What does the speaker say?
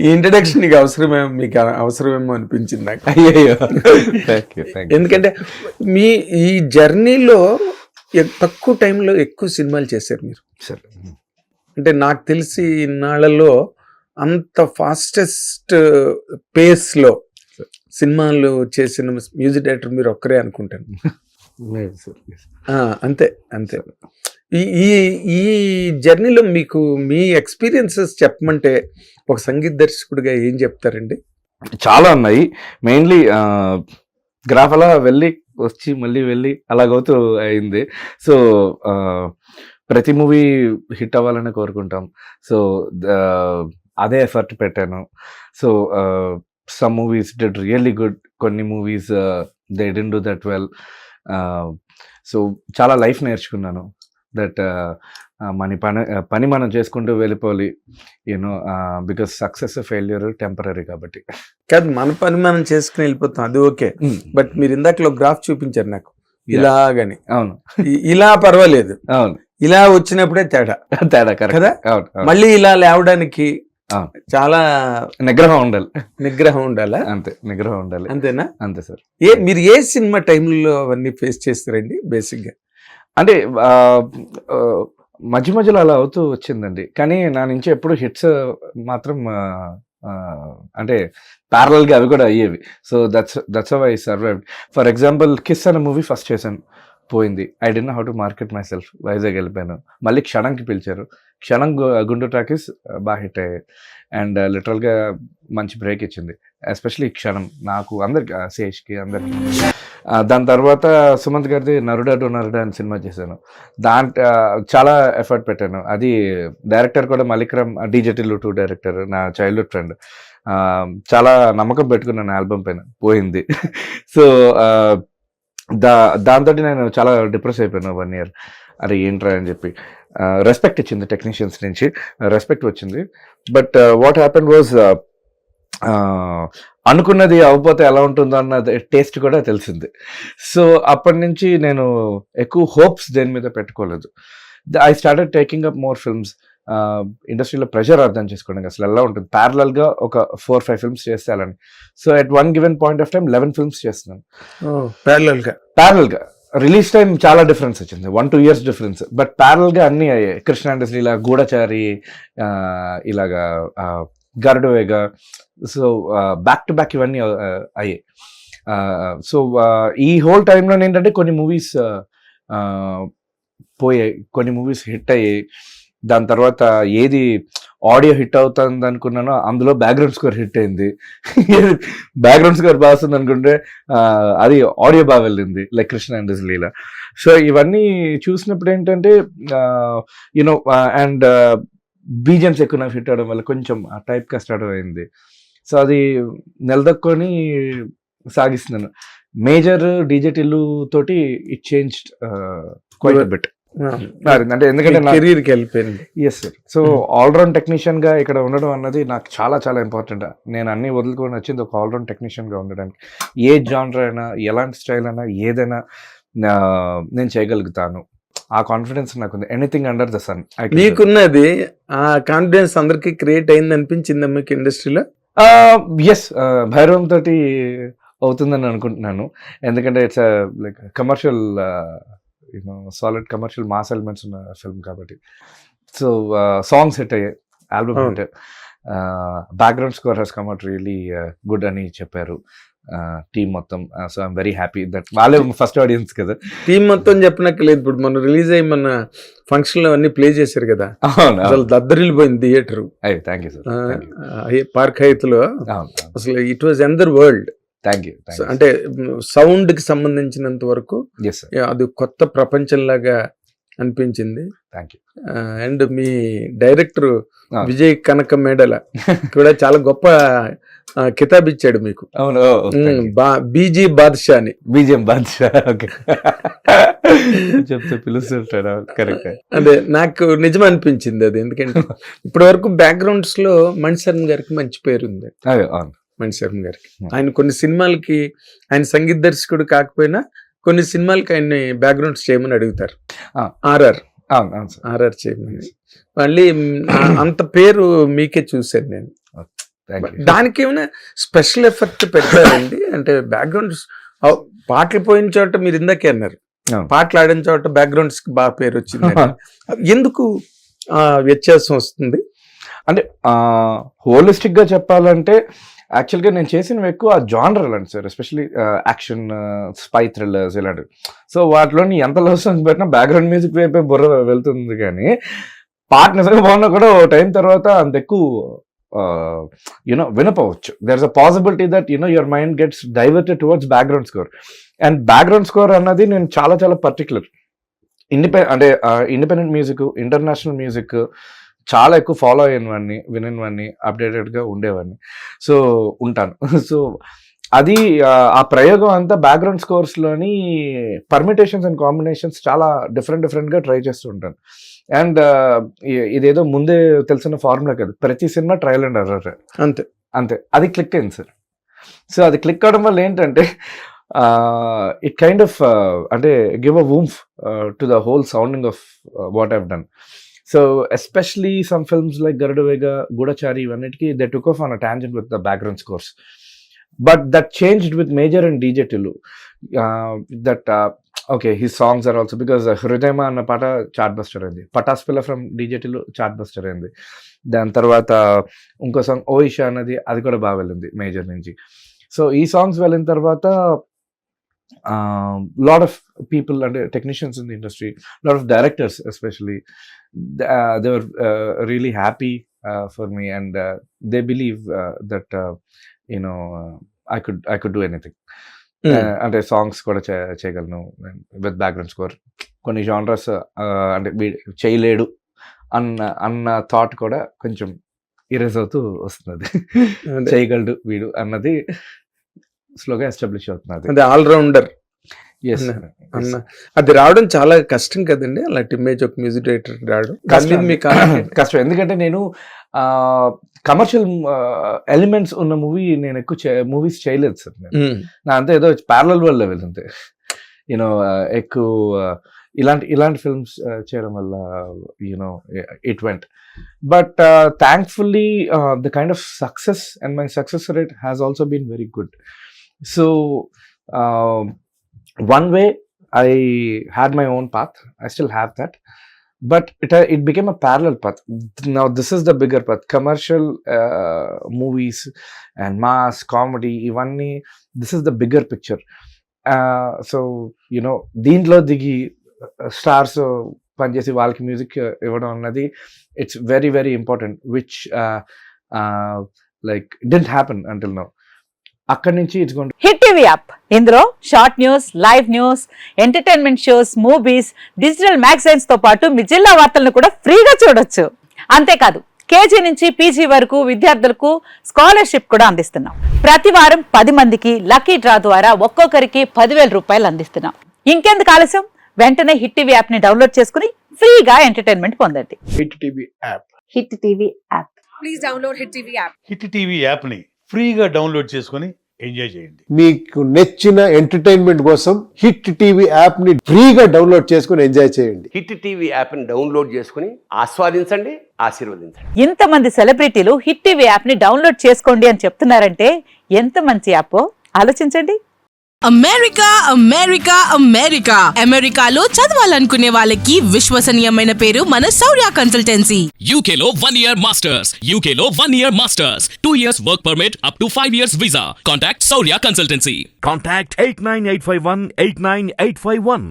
ఈ ఇంట్రడక్షన్ నీకు మీకు అవసరమేమో అనిపించింది నాకు. అయ్యో ఎందుకంటే మీ ఈ జర్నీలో తక్కువ టైంలో ఎక్కువ సినిమాలు చేశారు మీరు. అంటే నాకు తెలిసి ఇన్నాళ్లలో అంత ఫాస్టెస్ట్ పేస్లో సినిమాలు చేసిన మ్యూజిక్ డైరెక్టర్ మీరు ఒక్కరే అనుకుంటాను. అంతే అంతే. ఈ ఈ జర్నీలో మీకు మీ ఎక్స్పీరియన్సెస్ చెప్పమంటే ఒక సంగీత దర్శకుడిగా ఏం చెప్తారండి? చాలా ఉన్నాయి. మెయిన్లీ గ్రాఫ్ అలా వెళ్ళి వచ్చి మళ్ళీ వెళ్ళి అలాగవుతూ అయింది. సో ప్రతి మూవీ హిట్ అవ్వాలని కోరుకుంటాం. సో అదే ఎఫర్ట్ పెట్టాను. So some movies did really good, కొన్ని movies they didn't do that well. So చాలా లైఫ్ నేర్చుకున్నాను. దట్ పని మనం చేసుకుంటూ వెళ్ళిపోవాలి, you know, because success failure temporary కాబట్టి. కాదు, మన పని మనం చేసుకుని వెళ్ళిపోతాం, అది ఓకే. బట్ మీరు ఇందాకలో గ్రాఫ్ చూపించారు నాకు ఇలాగని. అవును, ఇలా పర్వాలేదు. అవును, ఇలా వచ్చినప్పుడే తేడా కదా. మళ్ళీ ఇలా లేవడానికి చాలా నిగ్రహం ఉండాలి. నిగ్రహం ఉండాలా? అంతే, నిగ్రహం ఉండాలి. అంతేనా? అంతే సార్. మీరు ఏ సినిమా టైంలో అవన్నీ ఫేస్ చేస్తారండి బేసిక్ గా? అంటే మధ్య మధ్యలో అలా అవుతూ వచ్చిందండి. కానీ నా నుంచి ఎప్పుడు హిట్స్ మాత్రం అంటే ప్యారలల్ గా అవి కూడా అయ్యేవి. So that's how I survived. For example kiss అనే మూవీ ఫస్ట్ చేశాను, పోయింది. I don't know how to market my self. Vizag వెళ్ళిపోయాను. మళ్ళీ క్షణంకి పిలిచారు. క్షణం గుండు టాకీస్ బాగా హిట్ అయ్యాయి. అండ్ లిటరల్గా మంచి బ్రేక్ ఇచ్చింది, ఎస్పెషలీ క్షణం నాకు, అందరికి, శేష్కి, అందరికి. దాని తర్వాత సుమంత్ గారిది నరుడా డో నరుడా అని సినిమా చేశాను. చాలా ఎఫర్ట్ పెట్టాను. అది డైరెక్టర్ కూడా మలిక్రమ్, డీజెటిల్లు 2 డైరెక్టర్, నా చైల్డ్హుడ్ ఫ్రెండ్. చాలా నమ్మకం పెట్టుకున్నాను ఆల్బమ్ పైన, పోయింది. సో దాంతో నేను చాలా డిప్రెస్ అయిపోయాను 1 year. అరే ఏంట్రా అని చెప్పి. రెస్పెక్ట్ ఇచ్చింది టెక్నీషియన్స్ నుంచి, రెస్పెక్ట్ వచ్చింది. బట్ వాట్ హ్యాపెన్ వాజ్, అనుకున్నది అవ్వకపోతే ఎలా ఉంటుందో అన్న టేస్ట్ కూడా తెలిసింది. సో అప్పటి నుంచి నేను ఎక్కువ హోప్స్ దేని మీద పెట్టుకోలేదు. I started taking up more films. ఇండస్ట్రీలో ప్రెషర్ అర్థం చేసుకోవడానికి అసలు ఎలా ఉంటుంది, ప్యారలల్ గా ఒక 4-5 ఫిల్మ్స్ చేస్తే అలాని. So at one given point of time 11 films చేస్తున్నాను ప్యారలల్ గా. రిలీజ్ టైం చాలా డిఫరెన్స్ వచ్చింది, 1-2 years డిఫరెన్స్. బట్ ప్యారలల్ గా అన్ని అయ్యాయి. కృష్ణ అండ్ లీలా, గూఢచారి, ఇలాగా Garudavega. So back to back ఇవన్నీ అయ్యాయి. సో ఈ హోల్ టైంలో ఏంటంటే కొన్ని మూవీస్ పోయాయి, కొన్ని మూవీస్ హిట్ అయ్యాయి. దాని తర్వాత ఏది ఆడియో హిట్ అవుతుంది అనుకున్నానో అందులో బ్యాక్గ్రౌండ్ స్కోర్ హిట్ అయింది. బ్యాక్గ్రౌండ్ స్కోర్ బాగుంది అనుకుంటే అది ఆడియో బాగా వెళ్ళింది, like Krishna and Leela. So ఇవన్నీ చూసినప్పుడు ఏంటంటే యూనో, అండ్ బీజిఎమ్స్ ఎక్కువ నాకు హిట్ అవడం వల్ల కొంచెం ఆ టైప్ గా స్టార్ట్ అయింది. సో అది నిలదొక్కొని సాగిస్తున్నాను. మేజర్ డీజెటిల్లు తోటి ఇట్ చేంజ్డ్ క్వైట్ బిట్. అంటే ఎందుకంటే కెరీర్కి వెళ్ళిపోయింది. Yes sir. So all round technician గా ఇక్కడ ఉండడం అన్నది నాకు చాలా చాలా ఇంపార్టెంట్. నేను అన్ని వదులుకొని వచ్చింది ఒక ఆల్రౌండ్ టెక్నీషియన్ గా ఉండడానికి. ఏ జానర్ అయినా, ఎలాంటి స్టైల్ అయినా, ఏదైనా నేను చేయగలుగుతాను. ఆ కాన్ఫిడెన్స్ నాకుంది. Anything under the sun. మీకున్నది ఆ కాన్ఫిడెన్స్ అందరికి క్రియేట్ అయింది అనిపించింది మీకు ఇండస్ట్రీలో? ఎస్, భైరవం తోటి అవుతుందని అనుకుంటున్నాను. ఎందుకంటే it's like commercial, solid commercial mass elements ఉన్న ఫిల్మ్ కాబట్టి. సో సాంగ్స్ హిట్ అయ్యాయి, album hit, background score he's come out really good అని చెప్పారు టీమ్ మొత్తం. So I'm very happy that వాళ్ళే ఫస్ట్ ఆడియన్స్ కదా. టీమ్ మొత్తం చెప్పనక్కర్లేదు. ఇప్పుడు మనం రిలీజ్ అయ్యి మన ఫంక్షన్ లో అన్ని ప్లే చేశారు కదా, అసలు దద్దరిల్లిపోయింది theatre. Thank you sir. Park Hyatt లో అసలు it was another world. Thank you. అంటే సౌండ్ కి సంబంధించినంత వరకు అది కొత్త ప్రపంచంలాగా అనిపించింది. Thank you. అండ్ మీ డైరెక్టర్ విజయ్ కనక మేడల కూడా చాలా గొప్ప కితాబ్ ఇచ్చాడు మీకు. అవును, బీజీ బాద్షా అని. బీజిఎం బాద్షా చెప్తే పిలుస్తుంటాడు. కరెక్ట్. అదే నాకు నిజం అనిపించింది అది. ఎందుకంటే ఇప్పటి వరకు బ్యాక్గ్రౌండ్స్ లో మణిశర్మ గారికి మంచి పేరు ఉంది. మణిశర్మ గారికి ఆయన కొన్ని సినిమాలకి, ఆయన సంగీత దర్శకుడు కాకపోయినా కొన్ని సినిమాలకి ఆయన్ని బ్యాక్గ్రౌండ్స్ చేయమని అడుగుతారు. ఆర్ఆర్ అవును సార్. RR chairman. మళ్ళీ అంత పేరు మీకే చూశాను నేను. దానికి ఏమైనా స్పెషల్ ఎఫెక్ట్ పెట్టారండి? అంటే బ్యాక్గ్రౌండ్ పాటలు పోయిన చోట మీరు ఇందాకే అన్నారు, పాటలు ఆడిన చోట బ్యాక్గ్రౌండ్స్ కి బాగా పేరు వచ్చింది. ఎందుకు వ్యత్యాసం వస్తుంది? అంటే హోలిస్టిక్ గా చెప్పాలంటే యాక్చువల్గా నేను చేసినవి ఎక్కువ ఆ జానర్ అండి sir, especially action, spy thrillers ఇలాంటివి. సో వాటిలోని ఎంత లవ్ సాంగ్స్ పెట్టినా బ్యాక్గ్రౌండ్ మ్యూజిక్ వైపే బుర్ర వెళ్తుంది, కానీ పాట నిజంగా బాగున్నా కూడా ఓ టైం తర్వాత అంత ఎక్కువ వినపోవచ్చు. There is a possibility that your mind gets diverted towards background score. And background score అన్నది నేను చాలా చాలా particular. Independent music, international music చాలా ఎక్కువ ఫాలో అయినవాడిని, విననివాడిని, అప్డేటెడ్గా ఉండేవాడిని. సో ఉంటాను. సో అది ఆ ప్రయోగం అంతా బ్యాక్గ్రౌండ్ స్కోర్స్లోని పర్మిటేషన్స్ అండ్ కాంబినేషన్స్ చాలా డిఫరెంట్గా ట్రై చేస్తూ ఉంటాను. అండ్ ఇదేదో ముందే తెలిసిన ఫార్ములా కాదు, ప్రతి సినిమా ట్రయల్ అండ్ ఎర్రర్. అంతే అది క్లిక్ అయింది సార్. సో అది క్లిక్ అవడం వల్ల ఏంటంటే ఇట్ కైండ్ ఆఫ్ అంటే give a oomph to the whole sounding of what I've done. So especially some films like Garuda Vega, Gudachari, ఇవన్నిటికి they took off on a tangent with the background scores. But that changed with Major and DJ Tillu. Okay, his songs are also, because Hridayama అన్న పాట chart buster అయింది, పటాస్ పిల్ల from DJ Tillu chart buster అయింది. దాని తర్వాత ఇంకో song ఓయిషా అన్నది, అది కూడా బాగా వెళ్ళింది మేజర్ నుంచి. సో ఈ సాంగ్స్ వెళ్ళిన తర్వాత lot of people and technicians in the industry, lot of directors especially, they were really happy for me, and they believe that I could do anything. అంటే సాంగ్స్ కూడా చేయగలను విత్ బ్యాక్గ్రౌండ్ స్కోర్. కొన్ని genres అంటే చేయలేడు అన్న thought కూడా కొంచెం erase అవుతూ వస్తున్నది. చేయగలడు వీడు అన్నది స్లోగా ఎస్టాబ్లిష్ అవుతున్నది. అది ఆల్రౌండర్ అది రావడం చాలా కష్టం కదండి, అలాంటి ఇమేజ్ ఒక మ్యూజిక్ డైరెక్టర్ రావడం కష్టం. ఎందుకంటే నేను కమర్షియల్ ఎలిమెంట్స్ ఉన్న నేను ఎక్కువ మూవీస్ చేయలేదు సార్. నా అంతా ఏదో ప్యారలల్ వరల్డ్ లెవెల్ అంతే. ఎక్కువ ఇలాంటి ఫిల్మ్స్ చేయడం వల్ల it went. But thankfully the kind of success and my success rate has also been very good. So one way I had my own path, I still have that, but it became a parallel path. Now this is the bigger path, commercial movies and mass comedy, ivanni, this is the bigger picture. So deentlo digi stars panchesi valki music ivadam annadi, it's very very important, which like didn't happen until now. అక్కడి నుంచి it's going hit TV app. ఇందులో short news, live news, entertainment shows, movies, digital magazines తో పాటు మీ జిల్లా వార్తలను కూడా ఫ్రీగా చూడొచ్చు. అంతేకాదు కేజీ నుంచి పీజీ వరకు విద్యార్థులకు స్కాలర్షిప్ కూడా అందిస్తున్నాం. ప్రతి వారం 10 మందికి లక్కీ డ్రా ద్వారా ఒక్కొక్కరికి 10,000 రూపాయలు అందిస్తున్నాం. ఇంకెందుకు ఆలస్యం, వెంటనే హిట్ టీవీ యాప్ ని డౌన్లోడ్ చేసుకుని ఫ్రీగా ఎంటర్టైన్మెంట్ పొందండి. Hit TV app. Hit TV app. Please download hit TV app. Hit TV app ని ఫ్రీగా డౌన్లోడ్ చేసుకుని ఎంజాయ్ చేయండి. మీకు నచ్చిన ఎంటర్టైన్మెంట్ కోసం హిట్ టీవీ యాప్ ని ఫ్రీగా డౌన్లోడ్ చేసుకుని ఎంజాయ్ చేయండి. హిట్ టీవీ యాప్ ని డౌన్లోడ్ చేసుకుని ఆస్వాదించండి, ఆశీర్వదించండి. ఇంతమంది సెలబ్రిటీలు హిట్ టీవీ యాప్ ని డౌన్లోడ్ చేసుకోండి అని చెప్తున్నారంటే ఎంత మంచి యాప్ ఆలోచించండి. అమెరికా అమెరికా అమెరికా అమెరికాలో చదవాలనుకునే వాళ్ళకి విశ్వసనీయమైన పేరు మన శౌర్య కన్సల్టెన్సీ. UK లో 1 year masters, UK లో 1 year masters, 2 years work permit up to 5 years visa. Contact Saurya Consultancy. Contact 89851 89851.